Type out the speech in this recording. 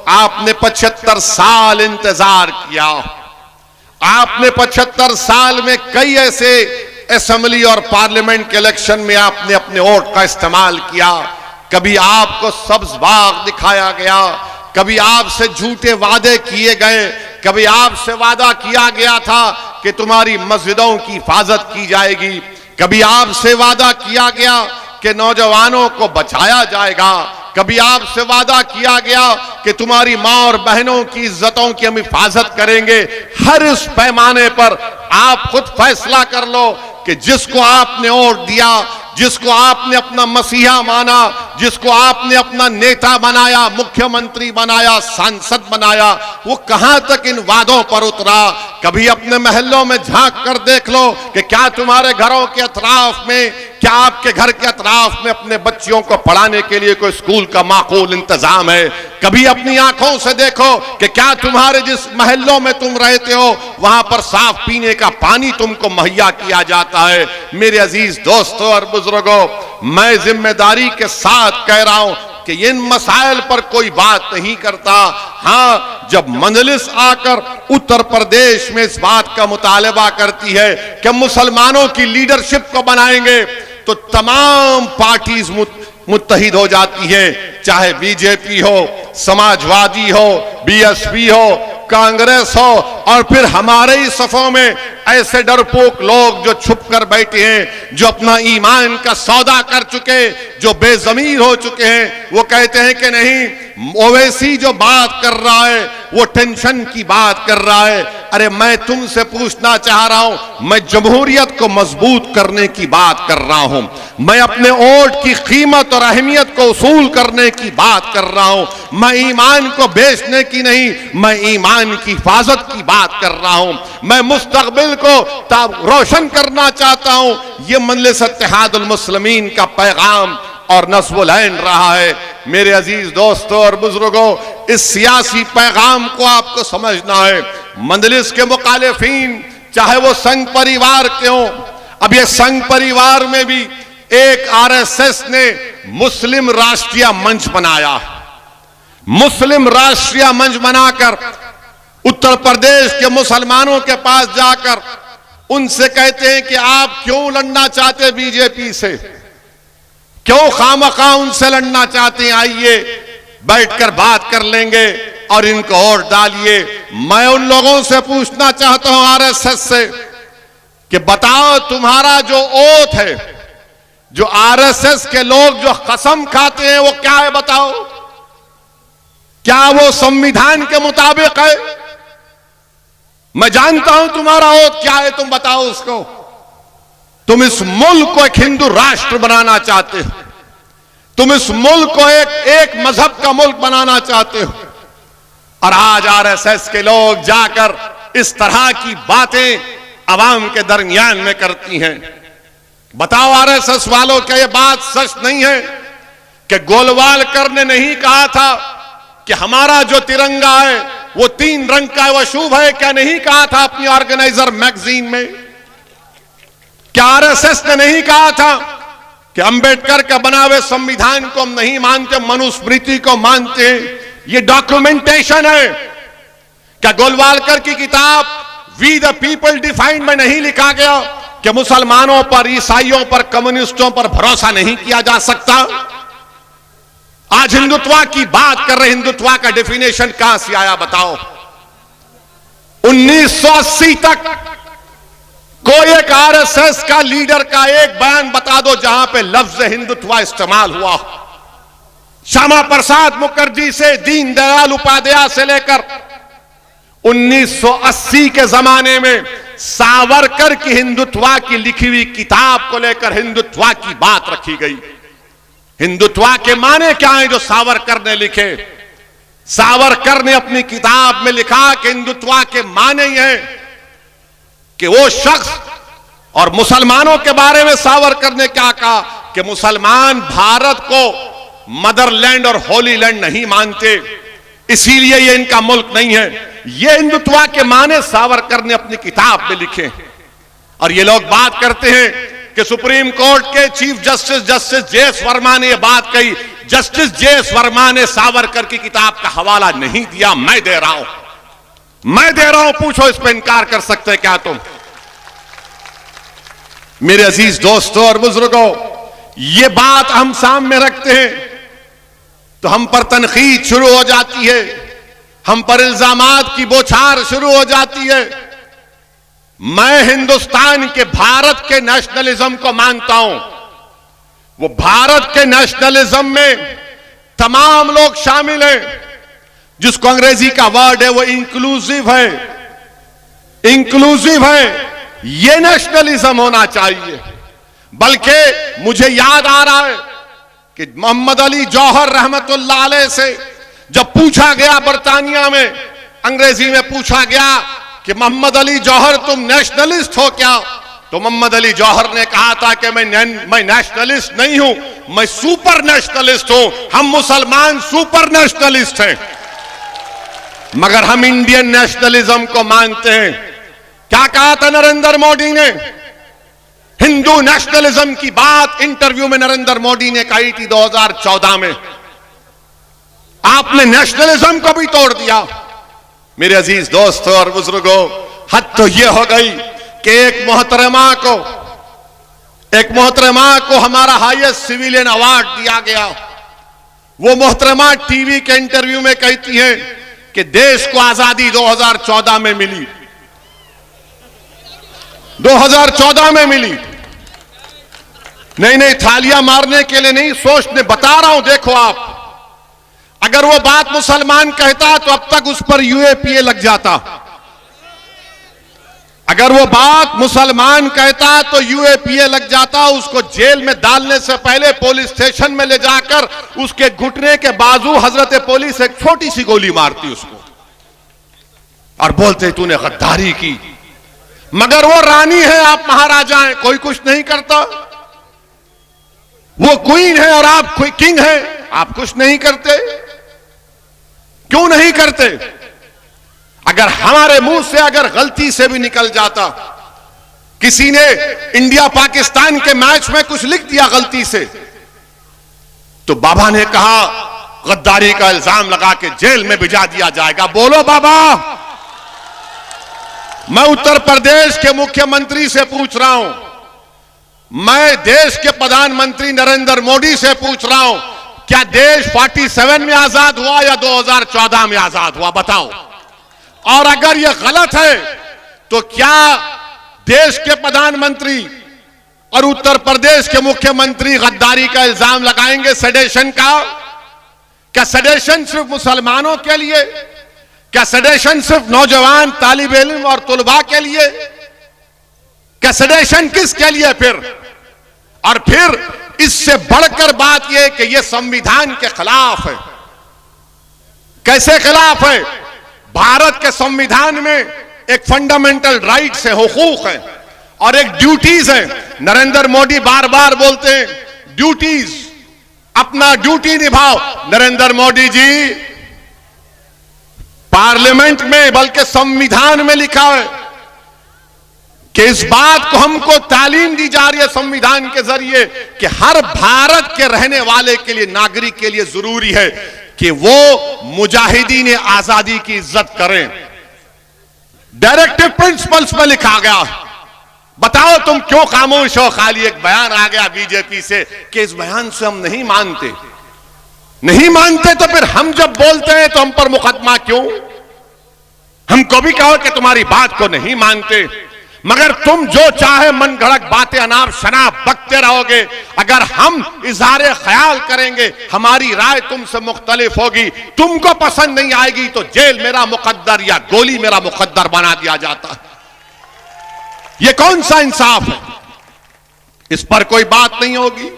आपने 75 साल इंतजार किया। आपने 75 साल में कई ऐसे असेंबली और पार्लियामेंट के इलेक्शन में आपने अपने वोट का इस्तेमाल किया। कभी आपको सब्ज बाग दिखाया गया, कभी आपसे झूठे वादे किए गए, कभी आपसे वादा किया गया था कि तुम्हारी मस्जिदों की हिफाजत की जाएगी, कभी आपसे वादा किया गया कि नौजवानों को बचाया जाएगा, कभी आपसे वादा किया गया कि तुम्हारी मां और बहनों की इज्जतों की हम हिफाजत करेंगे। हर इस पैमाने पर आप खुद फैसला कर लो कि जिसको आपने वोट दिया, जिसको आपने अपना मसीहा माना, जिसको आपने अपना नेता बनाया, मुख्यमंत्री बनाया, सांसद बनाया, वो कहां तक इन वादों पर उतरा। कभी अपने मोहल्लों में झांक कर देख लो कि क्या तुम्हारे घरों के अतराफ में, क्या आपके घर के अतराफ में अपने बच्चियों को पढ़ाने के लिए कोई स्कूल का माकूल इंतजाम है। कभी अपनी आंखों से देखो कि क्या तुम्हारे जिस मोहल्लों में तुम रहते हो वहां पर साफ पीने का पानी तुमको मुहैया किया जाता है। मेरे अजीज दोस्तों और बुजुर्गों, मैं जिम्मेदारी के साथ कह रहा हूं कि इन मसाइल पर कोई बात नहीं करता। हां, जब मजलिस आकर उत्तर प्रदेश में इस बात का मुतालबा करती है कि मुसलमानों की लीडरशिप को बनाएंगे, तो तमाम पार्टीज मुत्तहिद हो जाती हैं, चाहे बीजेपी हो, समाजवादी हो, बीएसपी हो, कांग्रेस हो, और फिर हमारे ही सफों में ऐसे डरपोक लोग जो छुप कर बैठे हैं, जो अपना ईमान का सौदा कर चुके, जो बेजमीर हो चुके हैं, वो कहते हैं कि नहीं, ओवैसी जो बात कर रहा है वो टेंशन की बात कर रहा है। अरे मैं तुमसे पूछना चाह रहा हूं, मैं जमहूरियत को मजबूत करने की बात कर रहा हूं, मैं अपने वोट की कीमत और अहमियत को उसूल करने की बात कर रहा हूं, मैं ईमान को बेचने की नहीं, मैं ईमान की हिफाजत की बात कर रहा हूं, मैं मुस्तकबिल को रोशन करना चाहता हूं। यह मजलिस इत्तेहादुल मुस्लिमीन का पैगाम और नस्बुल ऐन रहा है। मेरे अजीज दोस्तों और बुजुर्गों, इस सियासी पैगाम को आपको समझना है। मजलिस के मुखालिफिन चाहे वो संघ परिवार के हों, अब ये संघ परिवार में भी एक आरएसएस ने मुस्लिम राष्ट्रीय मंच बनाया। मुस्लिम राष्ट्रीय मंच बनाकर उत्तर प्रदेश के मुसलमानों के पास जाकर उनसे कहते हैं कि आप क्यों लड़ना चाहते बीजेपी से, क्यों खामखा उनसे लड़ना चाहते हैं, आइए बैठकर बात कर लेंगे और इनको वोट डालिए। मैं उन लोगों से पूछना चाहता हूं आरएसएस से कि बताओ तुम्हारा जो ओथ है, जो आरएसएस के लोग जो कसम खाते हैं वो क्या है, बताओ, क्या वो संविधान के मुताबिक है? मैं जानता हूं तुम्हारा ओथ क्या है, तुम बताओ उसको। तुम इस मुल्क को एक हिंदू राष्ट्र बनाना चाहते हो, तुम इस मुल्क को एक मजहब का मुल्क बनाना चाहते हो, और आज आरएसएस के लोग जाकर इस तरह की बातें अवाम के दरमियान में करती हैं। बताओ आरएसएस वालों, क्या यह बात सच नहीं है कि गोलवालकर ने नहीं कहा था कि हमारा जो तिरंगा है वो 3 रंग का है, वह शुभ है? क्या नहीं कहा था अपनी ऑर्गेनाइजर मैगजीन में? क्या आरएसएस ने नहीं कहा था कि अंबेडकर का बना हुए संविधान को हम नहीं मानते, मनुस्मृति को मानते हैं? ये डॉक्यूमेंटेशन है। क्या गोलवालकर की किताब वी द पीपल डिफाइंड में नहीं लिखा गया कि मुसलमानों पर, ईसाइयों पर, कम्युनिस्टों पर भरोसा नहीं किया जा सकता? आज हिंदुत्व की बात कर रहे, हिंदुत्व का डेफिनेशन कहां से आया बताओ? 1980 तक कोई एक आरएसएस का लीडर का एक बयान बता दो जहां पे लफ्ज हिंदुत्व इस्तेमाल हुआ। श्यामा प्रसाद मुखर्जी से दीनदयाल उपाध्याय से लेकर 1980 के जमाने में सावरकर की हिंदुत्व की लिखी हुई किताब को लेकर हिंदुत्व की बात रखी गई। हिंदुत्व के माने क्या है जो सावरकर ने लिखे? सावरकर ने अपनी किताब में लिखा कि हिंदुत्व के माने ही है कि वो शख्स, और मुसलमानों के बारे में सावरकर ने क्या कहा कि मुसलमान भारत को मदरलैंड और होली लैंड नहीं मानते, इसीलिए ये इनका मुल्क नहीं है। ये हिंदुत्व के माने सावरकर ने अपनी किताब में लिखे। और ये लोग बात करते हैं कि सुप्रीम कोर्ट के chief justice justice J S Verma ने यह बात कही, जस्टिस जे.एस. वर्मा ने सावरकर की किताब का हवाला नहीं दिया, मैं दे रहा हूं, पूछो इस पर इनकार कर सकते क्या तुम? मेरे अजीज दोस्तों और बुजुर्गों, ये बात हम सामने रखते हैं तो हम पर तनकीद शुरू हो जाती है, हम पर इल्जामात की बौछार शुरू हो जाती है। मैं हिंदुस्तान के, भारत के नेशनलिज्म को मानता हूं। वो भारत के नेशनलिज्म में तमाम लोग शामिल हैं, जिसको अंग्रेजी का वर्ड है वो इंक्लूसिव है, इंक्लूसिव है। ये नेशनलिज्म होना चाहिए। बल्कि मुझे याद आ रहा है कि मोहम्मद अली जौहर रहमतुल्लाह अलैह से जब पूछा गया, बरतानिया में अंग्रेजी में पूछा गया कि मोहम्मद अली जौहर तुम नेशनलिस्ट हो क्या, तो मोहम्मद अली जौहर ने कहा था कि मैं नेशनलिस्ट नहीं हूं, मैं सुपर नेशनलिस्ट हूं। हम मुसलमान सुपर नेशनलिस्ट हैं, मगर हम इंडियन नेशनलिज्म को मानते हैं। क्या कहा था नरेंद्र मोदी ने? हिंदू नेशनलिज्म की बात इंटरव्यू में नरेंद्र मोदी ने कही थी 2014 में। आपने नेशनलिज्म को भी तोड़ दिया। मेरे अजीज दोस्तों और बुजुर्गों, हद तो यह हो गई कि एक मोहतरमा को हमारा हाईएस्ट सिविलियन अवार्ड दिया गया। वो मोहतरमा टीवी के इंटरव्यू में कहती हैं कि देश को आजादी 2014 में मिली, 2014 में मिली। नहीं, थालियां मारने के लिए नहीं, सोचने बता रहा हूं। देखो आप, अगर वो बात मुसलमान कहता तो अब तक उस पर यूएपीए लग जाता। अगर वो बात मुसलमान कहता तो यूएपीए लग जाता। उसको जेल में डालने से पहले पुलिस स्टेशन में ले जाकर उसके घुटने के बाजू हजरत पुलिस एक छोटी सी गोली मारती उसको और बोलते तूने गद्दारी की। मगर वो रानी है, आप महाराजा हैं, कोई कुछ नहीं करता। वो क्वीन है और आप किंग हैं, आप कुछ नहीं करते। क्यों नहीं करते? अगर हमारे मुंह से अगर गलती से भी निकल जाता, किसी ने इंडिया पाकिस्तान के मैच में कुछ लिख दिया गलती से, तो बाबा ने कहा गद्दारी का इल्जाम लगा के जेल में भिजा दिया जाएगा। बोलो बाबा। मैं उत्तर प्रदेश के मुख्यमंत्री से पूछ रहा हूं, मैं देश के प्रधानमंत्री नरेंद्र मोदी से पूछ रहा हूं, क्या देश 47 में आजाद हुआ या 2014 में आजाद हुआ? बताओ। और अगर यह गलत है तो क्या देश के प्रधानमंत्री और उत्तर प्रदेश के मुख्यमंत्री गद्दारी का इल्जाम लगाएंगे, सेडेशन का? क्या सेडेशन सिर्फ मुसलमानों के लिए? क्या सेडेशन सिर्फ नौजवान तालिब इल्म और तुलबा के लिए? क्या सेडेशन किसके लिए फिर? और फिर इससे बढ़कर बात यह कि यह संविधान के खिलाफ है। कैसे खिलाफ है? भारत के संविधान में एक फंडामेंटल राइट्स है, हुकूक है और एक ड्यूटीज है। नरेंद्र मोदी बार बार बोलते हैं ड्यूटीज, अपना ड्यूटी निभाओ। नरेंद्र मोदी जी, पार्लियामेंट में बल्कि संविधान में लिखा है कि इस बात को हमको तालीम दी जा रही है संविधान के जरिए कि हर भारत के रहने वाले के लिए, नागरिक के लिए जरूरी है कि वो मुजाहिदीन आजादी की इज्जत करें। डायरेक्टिव प्रिंसिपल्स में लिखा गया। बताओ तुम क्यों खामोश हो? खाली एक बयान आ गया बीजेपी से कि इस बयान से हम नहीं मानते। नहीं मानते तो फिर हम जब बोलते हैं तो हम पर मुकदमा क्यों? हमको भी कहो कि तुम्हारी बात को नहीं मानते, मगर तुम जो चाहे मन गढ़क बातें अनाप शनाप बकते रहोगे। अगर हम इजहार ख्याल करेंगे, हमारी राय तुमसे मुख्तलिफ होगी, तुमको पसंद नहीं आएगी तो जेल मेरा मुकद्दर या गोली मेरा मुकद्दर बना दिया जाता है। यह कौन सा इंसाफ है? इस पर कोई बात नहीं होगी।